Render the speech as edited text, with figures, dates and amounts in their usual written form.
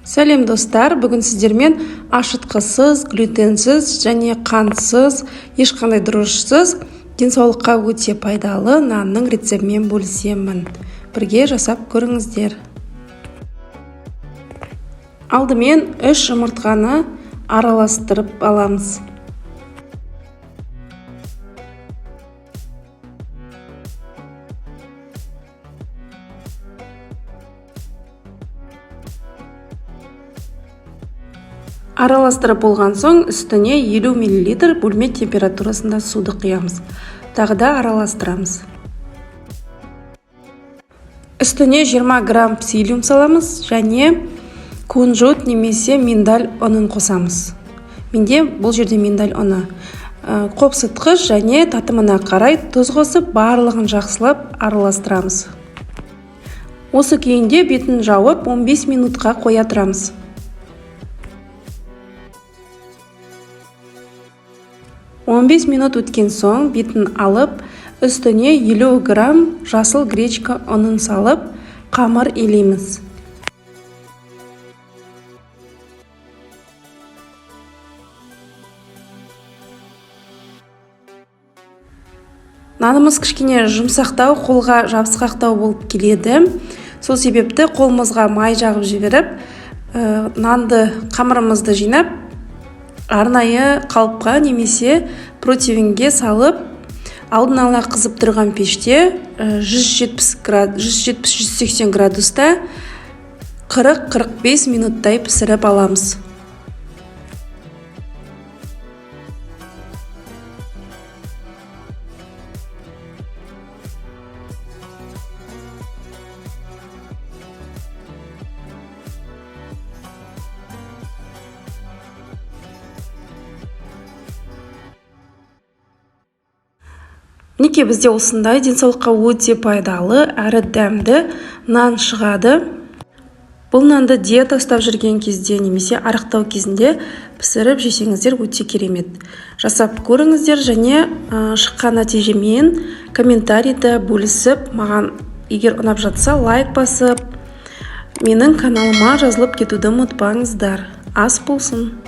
Сәлем достар, бүгін сіздермен ашытқысыз, глютенсіз және қантсыз, ешқандай дұрышсыз денсаулыққа өте пайдалы нанның рецептімен бөлісемін. Бірге жасап көріңіздер. Алдымен 3 жұмыртқаны араластырып аламыз. Араластырып болған соң үстіне 50 мл бөлме температурасында суды құямыз. Тағы да араластырамыз. Үстіне 20 грамм псилиум саламыз және кунжут немесе миндаль ұнын қосамыз. Менде бұл жерде миндаль ұны. Қопсытқыш және татымына қарай тұз қосып, барлығын жақсылап араластырамыз. Осы күйінде бетін жауып 15 минутқа қоя тұрамыз. 15 минут өткен соң бетін алып, үстіне 50 грамм жасыл гречка ұнын салып, қамыр илейміз. Нанымыз кішкене жұмсақтау, қолға жабысқақтау болып келеді. Сол себепті қолымызға май жағып жіберіп, нанды қамырымызды жинап, арнайы қалыпқа немесе противенге салып, алдын ала қызып тұрған пеште 170-180 градуста 40-45 минуттай пісіріп аламыз. Неке бізде осындай денсаулыққа өте пайдалы әрі дәмді нан шығады. Бұл нанды диета ұстап жүрген кезде немесе арықтау кезінде пісіріп жесеңіздер өте керемет. Жасап көріңіздер және шыққан нәтижемен комментарийді бөлісіп, маған егер ұнап жатса лайк басып, менің каналыма жазылып кетуді ұмытпаңыздар. Ас болсын!